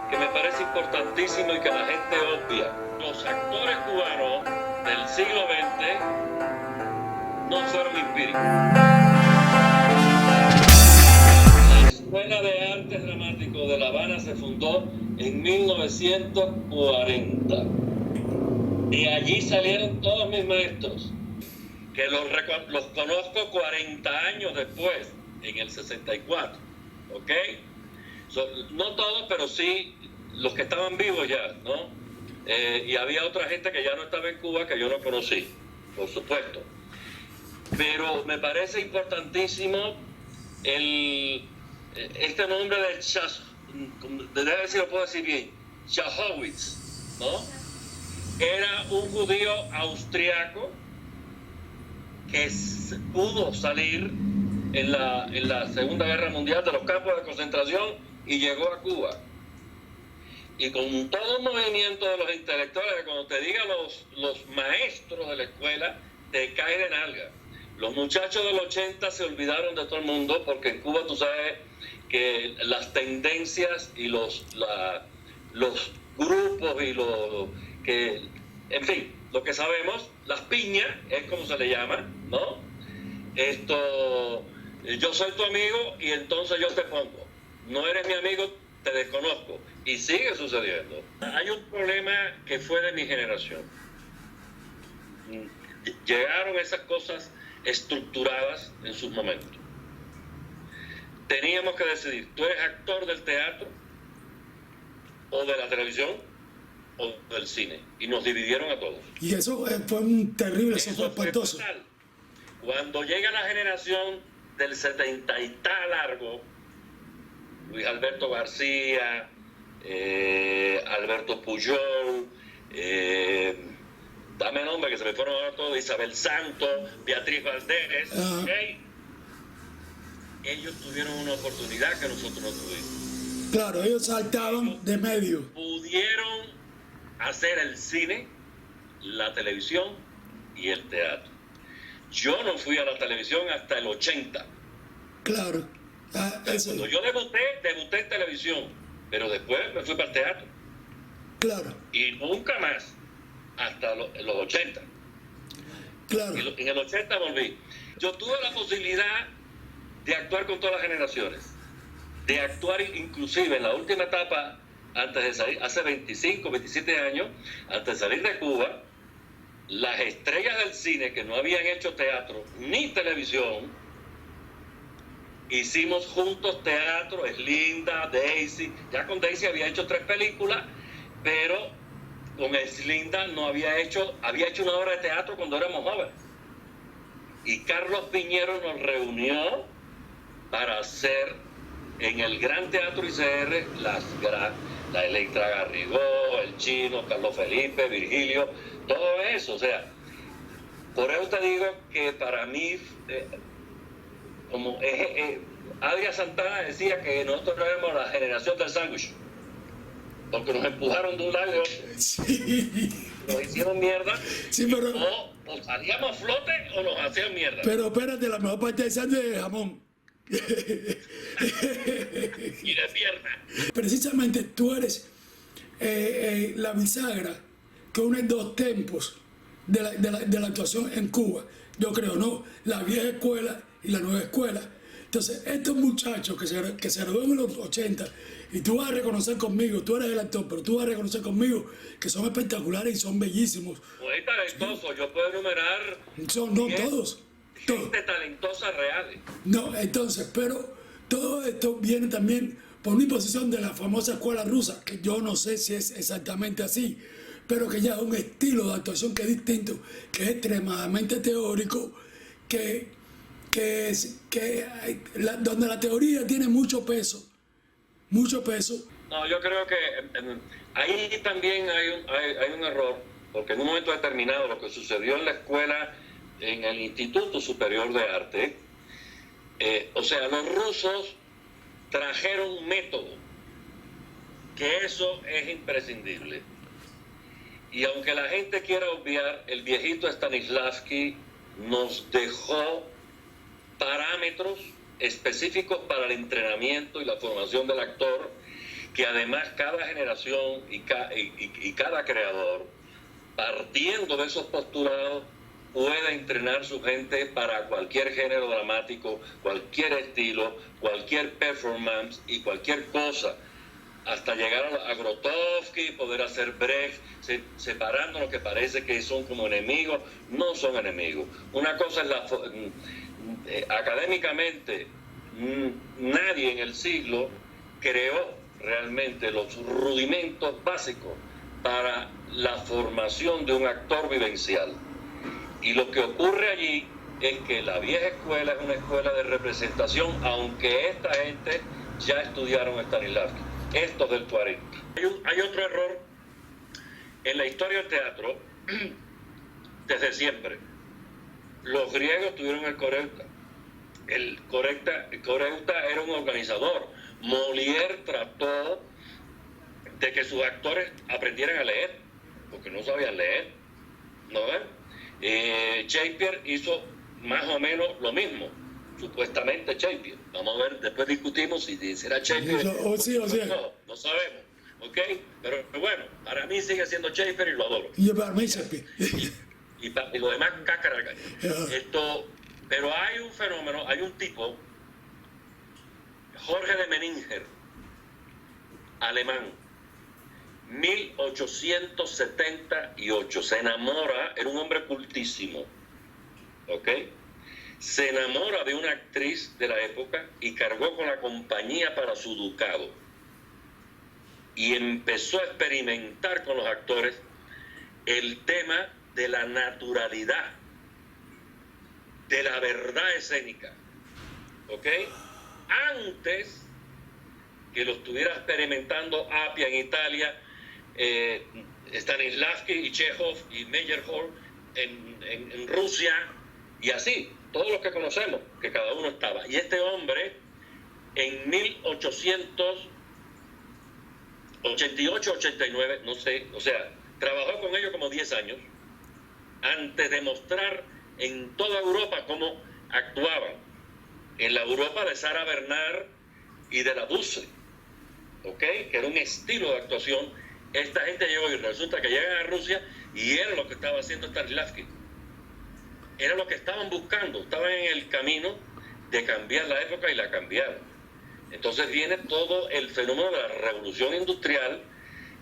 que me parece importantísimo y que la gente obvia. Los actores cubanos del siglo XX no fueron empíricos. La Escuela de Arte Dramático de La Habana se fundó en 1940. Y allí salieron todos mis maestros, que los conozco 40 años después, en el 64, ¿ok? No todos, pero sí los que estaban vivos ya, ¿no? Y había otra gente que ya no estaba en Cuba que yo no conocí, por supuesto. Pero me parece importantísimo este nombre de debe ver si lo puedo decir bien, Chajowitz, ¿no? Era un judío austriaco que pudo salir en la Segunda Guerra Mundial de los campos de concentración y llegó a Cuba. Y con todo un movimiento de los intelectuales, que cuando te digan los maestros de la escuela, te cae de nalga. Los muchachos del 80 se olvidaron de todo el mundo, porque en Cuba tú sabes que las tendencias y los grupos y en fin, lo que sabemos, las piñas, es como se le llama, ¿no? Yo soy tu amigo y entonces yo te pongo. No eres mi amigo, te desconozco. Y sigue sucediendo. Hay un problema que fue de mi generación. Llegaron esas cosas estructuradas en sus momentos. Teníamos que decidir, ¿tú eres actor del teatro o de la televisión o del cine? Y nos dividieron a todos. Y eso fue un terrible, eso fue espantoso. Cuando llega la generación del 70 y tal largo, Luis Alberto García, Alberto Pujol, dame nombre que se me fueron a todos, Isabel Santos, Beatriz Valdés, ¿okay? Ellos tuvieron una oportunidad que nosotros no tuvimos. Claro, ellos saltaban de medio. Pudieron hacer el cine, la televisión y el teatro. Yo no fui a la televisión hasta el 80. Claro. Cuando yo debuté en televisión, pero después me fui para el teatro. Claro. Y nunca más, hasta los 80. Claro. Y en el 80 volví. Yo tuve la posibilidad de actuar con todas las generaciones, de actuar inclusive en la última etapa, antes de salir, hace 25, 27 años, antes de salir de Cuba, las estrellas del cine que no habían hecho teatro ni televisión, hicimos juntos teatro. Es Linda, Daisy. Ya con Daisy había hecho 3 películas, pero con Linda no había hecho una obra de teatro cuando éramos jóvenes. Y Carlos Piñero nos reunió para hacer en el Gran Teatro ICR la Electra Garrigó, el Chino, Carlos Felipe, Virgilio, todo eso. O sea, por eso te digo que para mí, Adrián Santana decía que nosotros éramos la generación del sándwich, porque nos empujaron de un lado y de otro. Sí. Nos hicieron mierda. Sí, pero O salíamos a flote o nos hacían mierda. Pero espérate, la mejor parte del sándwich es jamón. Y de pierna. Precisamente tú eres la bisagra que une 2 tempos de la actuación en Cuba. Yo creo, ¿no? La vieja escuela y la nueva escuela. Entonces, estos muchachos que se graduaron en los 80, y tú vas a reconocer conmigo, tú eres el actor, pero tú vas a reconocer conmigo que son espectaculares y son bellísimos. Muy talentoso, yo puedo enumerar. No todos. Gente talentosa reales. No, entonces, pero todo esto viene también por una imposición de la famosa escuela rusa, que yo no sé si es exactamente así, pero que ya es un estilo de actuación que es distinto, que es extremadamente teórico, donde la teoría tiene mucho peso. No, yo creo que ahí también hay un error, porque en un momento determinado lo que sucedió en la escuela, en el Instituto Superior de Arte, los rusos trajeron un método, que eso es imprescindible. Y aunque la gente quiera obviar, el viejito Stanislavski nos dejó parámetros específicos para el entrenamiento y la formación del actor, que además cada generación y cada creador, partiendo de esos postulados, puede entrenar su gente para cualquier género dramático, cualquier estilo, cualquier performance y cualquier cosa, hasta llegar a Grotowski, poder hacer Brecht, separando lo que parece que son como enemigos. No son enemigos. Una cosa es académicamente, nadie en el siglo creó realmente los rudimentos básicos para la formación de un actor vivencial. Y lo que ocurre allí es que la vieja escuela es una escuela de representación, aunque esta gente ya estudiaron Stanislavski, estos del 40. Hay otro error en la historia del teatro desde siempre. Los griegos tuvieron el coreuta. El coreuta era un organizador. Molière trató de que sus actores aprendieran a leer, porque no sabían leer, ¿no ven? Shakespeare hizo más o menos lo mismo, supuestamente Shakespeare. Vamos a ver, después discutimos si será Shakespeare no sabemos, ¿ok? Pero bueno, para mí sigue siendo Shakespeare y lo adoro. Y para mí Shakespeare. Y lo demás, cáscara. Pero hay un fenómeno, hay un tipo, Jorge de Meninger, alemán, 1878, se enamora, era un hombre cultísimo, ¿ok? Se enamora de una actriz de la época y cargó con la compañía para su ducado. Y empezó a experimentar con los actores el tema de la naturalidad, de la verdad escénica, ¿ok? Antes que lo estuviera experimentando Appia en Italia, Stanislavski y Chekhov y Meyerhold en Rusia, y así, todos los que conocemos, que cada uno estaba. Y este hombre, en 1888-89, no sé, o sea, trabajó con ellos como 10 años, antes de mostrar en toda Europa cómo actuaban. En la Europa de Sara Bernard y de la Duce, ¿ok? Que era un estilo de actuación. Esta gente llegó y resulta que llegan a Rusia y era lo que estaba haciendo Stanislavski. Era lo que estaban buscando, estaban en el camino de cambiar la época y la cambiaron. Entonces viene todo el fenómeno de la revolución industrial,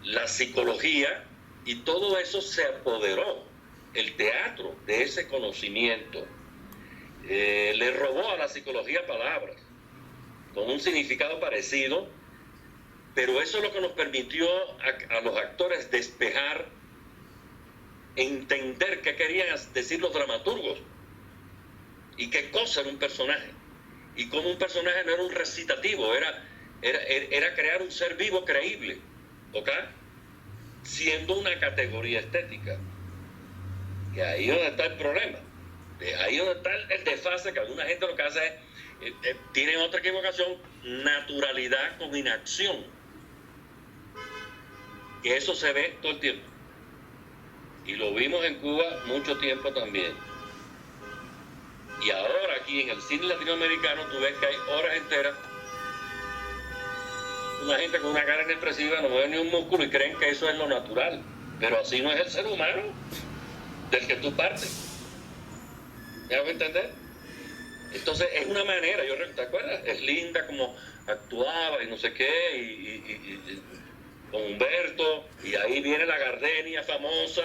la psicología, y todo eso se apoderó, el teatro, de ese conocimiento. Le robó a la psicología palabras con un significado parecido, pero eso es lo que nos permitió a los actores despejar, entender qué querían decir los dramaturgos y qué cosa era un personaje, y cómo un personaje no era un recitativo, era crear un ser vivo creíble, ¿ok? Siendo una categoría estética. Y ahí es donde está el problema. Ahí es donde está el desfase, que alguna gente lo que hace es, tienen otra equivocación, naturalidad con inacción. Que eso se ve todo el tiempo. Y lo vimos en Cuba mucho tiempo también. Y ahora aquí en el cine latinoamericano tú ves que hay horas enteras, una gente con una cara inexpresiva, no mueve ni un músculo y creen que eso es lo natural. Pero así no es el ser humano del que tú partes. ¿Me hago entender? Entonces es una manera, ¿te acuerdas? Es linda como actuaba y no sé qué, y con Humberto, y ahí viene la Gardenia famosa,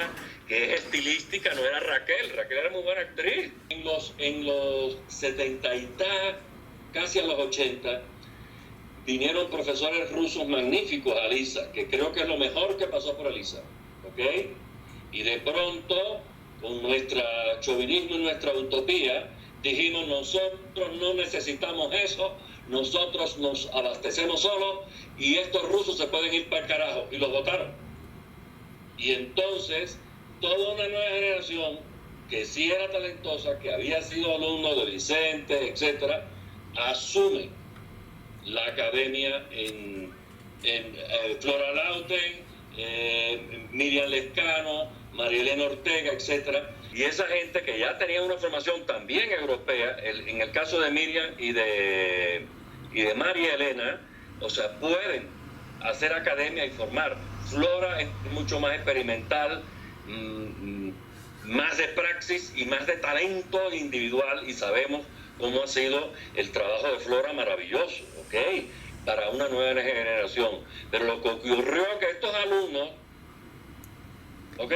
que es estilística, no era Raquel era muy buena actriz. En los 70 y casi a los 80, vinieron profesores rusos magníficos a Lisa, que creo que es lo mejor que pasó por Lisa, ¿ok? Y de pronto, con nuestro chauvinismo y nuestra utopía, dijimos, nosotros no necesitamos eso, nosotros nos abastecemos solos y estos rusos se pueden ir para el carajo, y los votaron. Y entonces, toda una nueva generación que sí era talentosa, que había sido alumno de Vicente, etcétera, asume la academia en Flora Lauten, Miriam Lescano, María Elena Ortega, etcétera. Y esa gente que ya tenía una formación también europea, en el caso de Miriam y de María Elena, o sea, pueden hacer academia y formar. Flora es mucho más experimental, más de praxis y más de talento individual, y sabemos cómo ha sido el trabajo de Flora maravilloso, ¿ok? Para una nueva generación. Pero lo que ocurrió es que estos alumnos, ¿ok?,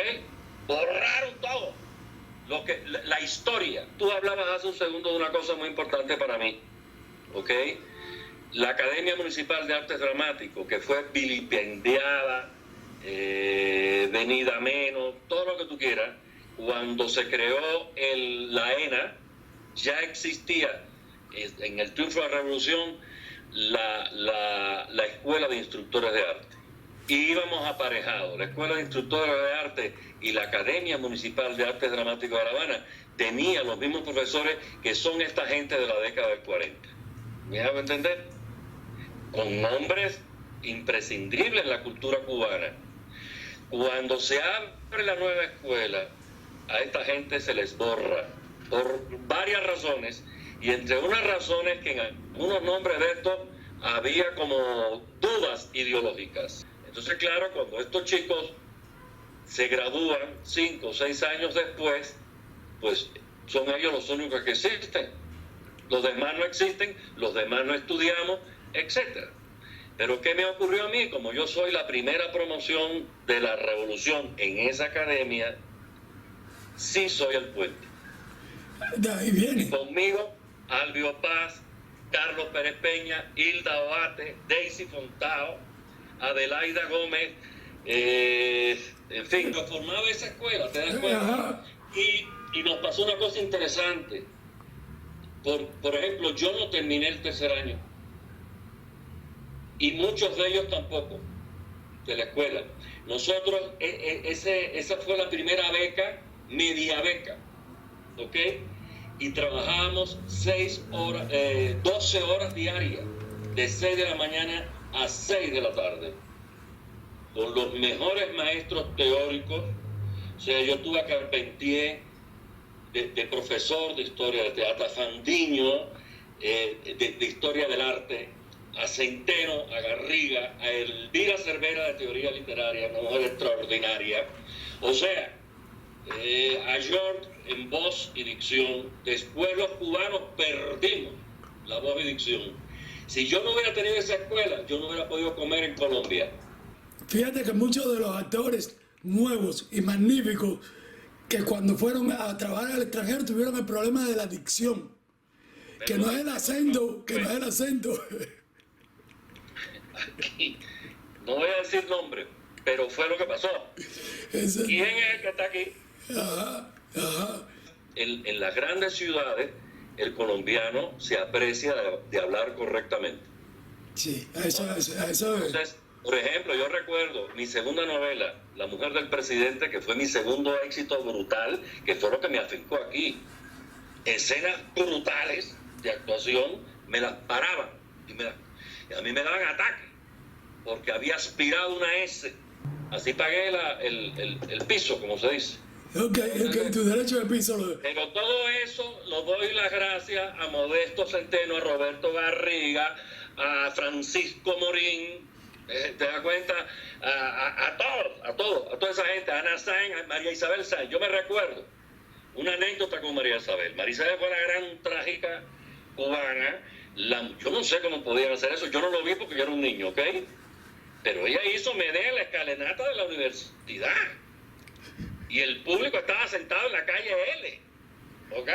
borraron todo. La historia. Tú hablabas hace un segundo de una cosa muy importante para mí, ¿ok? La Academia Municipal de Artes Dramáticos, que fue vilipendiada, venida menos, todo lo que tú quieras, cuando se creó la ENA, ya existía en el triunfo de la Revolución la Escuela de Instructores de Arte. Y íbamos aparejados. La Escuela de Instructores de Arte y la Academia Municipal de Artes Dramáticas de La Habana tenía los mismos profesores que son esta gente de la década del 40. ¿Me hago entender? Con nombres imprescindibles en la cultura cubana. Cuando se abre la nueva escuela, a esta gente se les borra por varias razones, y entre unas razones que en algunos nombres de estos había como dudas ideológicas. Entonces, claro, cuando estos chicos se gradúan 5 o 6 años después, pues son ellos los únicos que existen. Los demás no existen, los demás no estudiamos, etc. Pero ¿qué me ocurrió a mí? Como yo soy la primera promoción de la revolución en esa academia, sí soy el puente. De ahí viene. Conmigo, Albio Paz, Carlos Pérez Peña, Hilda Oate, Daisy Fontao, Adelaida Gómez, en fin, nos formaba esa escuela, ¿te das cuenta? Y nos pasó una cosa interesante. Por ejemplo, yo no terminé el tercer año, y muchos de ellos tampoco, de la escuela. Nosotros, esa fue la primera beca, media beca, ¿ok? Y trabajábamos 12 horas diarias, de 6 de la mañana a 6 de la tarde, con los mejores maestros teóricos. O sea, yo tuve a Carpentier de profesor de historia del teatro, a Fandiño de historia del arte, a Centeno, a Garriga, a Elvira Cervera de teoría literaria, una mujer extraordinaria. O sea, a George en voz y dicción. Después los cubanos perdimos la voz y dicción. Si yo no hubiera tenido esa escuela, yo no hubiera podido comer en Colombia. Fíjate que muchos de los actores nuevos y magníficos que cuando fueron a trabajar al extranjero tuvieron el problema de la dicción. Pero que no es el acento, que no es el acento. Aquí, no voy a decir nombre, pero fue lo que pasó. ¿Quién es el que está aquí? Ajá. En las grandes ciudades, el colombiano se aprecia de hablar correctamente. Sí, eso es. Entonces, por ejemplo, yo recuerdo mi segunda novela, La mujer del presidente, que fue mi segundo éxito brutal, que fue lo que me afincó aquí. Escenas brutales de actuación me las paraban y a mí me daban ataque porque había aspirado una S. Así pagué el piso, como se dice. Ok, tu derecho de piso. Pero todo eso lo doy las gracias a Modesto Centeno, a Roberto Garriga, a Francisco Morín, ¿te das cuenta? A toda esa gente, a Ana Sáenz, a María Isabel Sáenz. Yo me recuerdo una anécdota con María Isabel. María Isabel fue la gran trágica cubana. Yo no sé cómo podían hacer eso, yo no lo vi porque yo era un niño, ¿ok? Pero ella hizo Medea la escalinata de la universidad. Y el público estaba sentado en la calle L, ¿ok?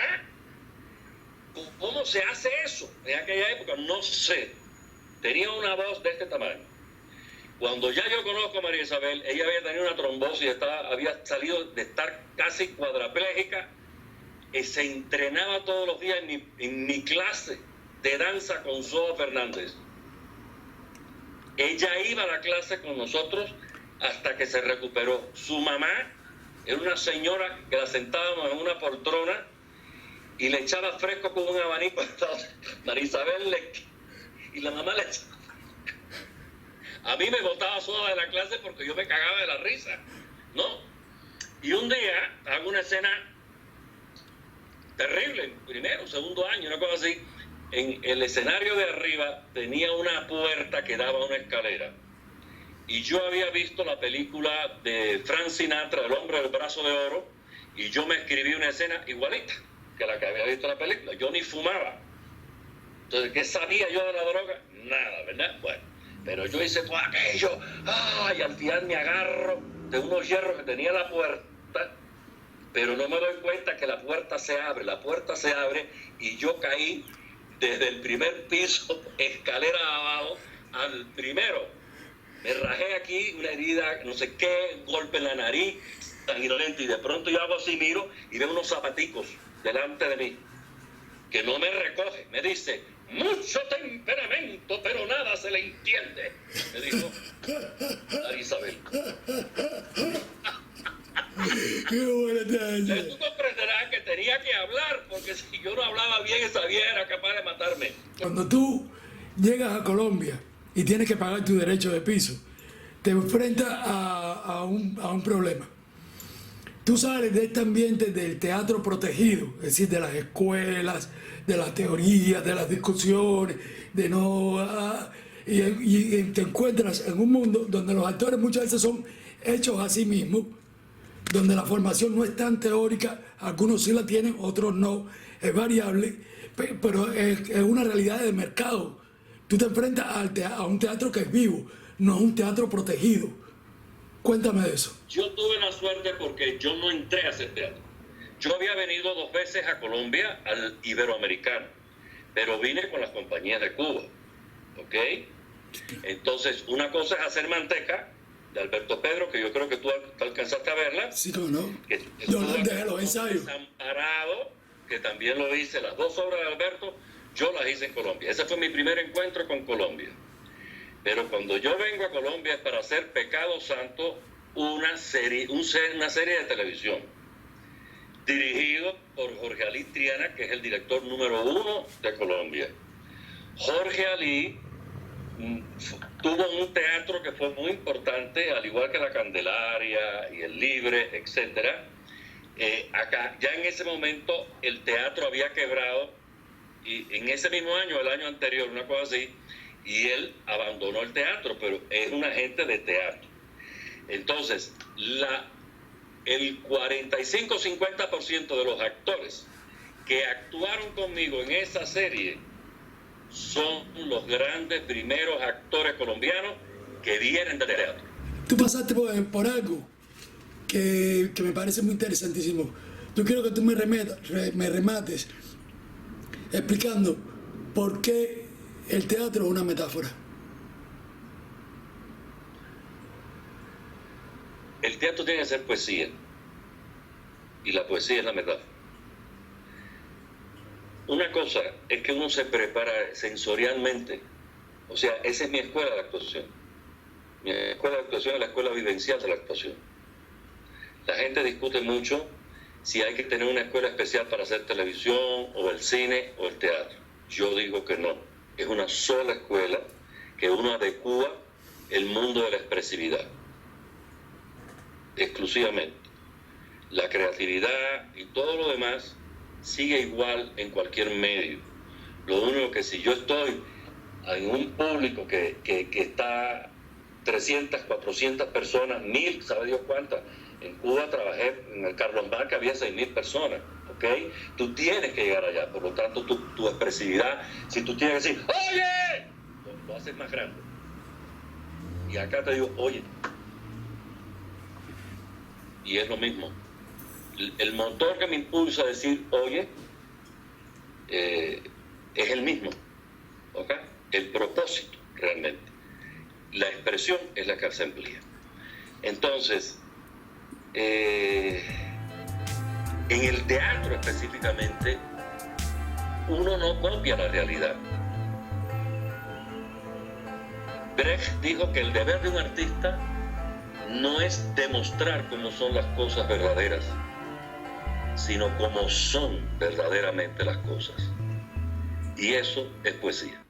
¿Cómo se hace eso en aquella época? No sé. Tenía una voz de este tamaño. Cuando ya yo conozco a María Isabel, ella había tenido una trombosis, había salido de estar casi cuadraplégica, y se entrenaba todos los días en mi clase de danza con Soa Fernández. Ella iba a la clase con nosotros hasta que se recuperó. Su mamá era una señora que la sentábamos en una poltrona y le echaba fresco con un abanico. María Isabel y la mamá le echaba. A mí me botaba soda de la clase porque yo me cagaba de la risa, ¿no? Y un día hago una escena terrible, primero, segundo año, una cosa así. En el escenario de arriba tenía una puerta que daba a una escalera. y yo había visto la película de Frank Sinatra, El hombre del brazo de oro, y yo me escribí una escena igualita que la que había visto en la película. Yo ni fumaba. Entonces, ¿qué sabía yo de la droga? Nada, ¿verdad? Bueno, pero yo hice todo aquello, y al final me agarro de unos hierros que tenía la puerta, pero no me doy cuenta que la puerta se abre y yo caí desde el primer piso, escalera abajo, al primero. Me rajé aquí, una herida, no sé qué, golpe en la nariz, sanguinolento, y de pronto yo hago así, miro y veo unos zapaticos delante de mí, que no me recoge, me dice, mucho temperamento, pero nada se le entiende, me dijo a Isabel. Qué buena te Entonces tú comprenderás que tenía que hablar, porque si yo no hablaba bien, esa vieja era capaz de matarme. Cuando tú llegas a Colombia y tienes que pagar tu derecho de piso, te enfrentas a un problema. Tú sales de este ambiente del teatro protegido, es decir, de las escuelas, de las teorías, de las discusiones, de no... y te encuentras en un mundo donde los actores muchas veces son hechos a sí mismos, donde la formación no es tan teórica, algunos sí la tienen, otros no, es variable, pero es una realidad de mercado. Tú te enfrentas a un teatro que es vivo, no es un teatro protegido. Cuéntame de eso. Yo tuve la suerte porque yo no entré a ese teatro. Yo había venido 2 veces a Colombia, al Iberoamericano, pero vine con las compañías de Cuba, ¿ok? Entonces, una cosa es hacer manteca, de Alberto Pedro, que yo creo que tú alcanzaste a verla. Sí, no. Que Yo no dejé los ensayos. Desamparado, que también lo hice, las 2 obras de Alberto, yo las hice en Colombia. Ese fue mi primer encuentro con Colombia. Pero cuando yo vengo a Colombia es para hacer Pecado Santo, una serie de televisión, dirigido por Jorge Alí Triana, que es el director número 1 de Colombia. Jorge Alí tuvo un teatro que fue muy importante, al igual que la Candelaria y el Libre, etcétera. Acá, ya en ese momento, el teatro había quebrado, y en ese mismo año, el año anterior, una cosa así, y él abandonó el teatro, pero es un agente de teatro. Entonces, el 45-50% de los actores que actuaron conmigo en esa serie son los grandes primeros actores colombianos que vienen de teatro. Tú pasaste por algo que me parece muy interesantísimo. Yo quiero que tú me remates explicando por qué el teatro es una metáfora. El teatro tiene que ser poesía, y la poesía es la metáfora. Una cosa es que uno se prepara sensorialmente, o sea, esa es mi escuela de actuación. Mi escuela de actuación es la escuela vivencial de la actuación. La gente discute mucho si hay que tener una escuela especial para hacer televisión, o el cine, o el teatro. Yo digo que no. Es una sola escuela que uno adecúa el mundo de la expresividad. Exclusivamente. La creatividad y todo lo demás sigue igual en cualquier medio. Lo único que si yo estoy en un público que está 300, 400 personas, 1000, sabe Dios cuántas. En Cuba trabajé en el Carlos Mar, que había 6000 personas, ¿ok? Tú tienes que llegar allá, por lo tanto tu expresividad, si tú tienes que decir, ¡oye!, lo haces más grande. Y acá te digo, oye. Y es lo mismo. El motor que me impulsa a decir, oye, es el mismo, ¿ok? El propósito, realmente. La expresión es la que se amplía. Entonces, en el teatro específicamente, uno no copia la realidad. Brecht dijo que el deber de un artista no es demostrar cómo son las cosas verdaderas, sino cómo son verdaderamente las cosas. Y eso es poesía.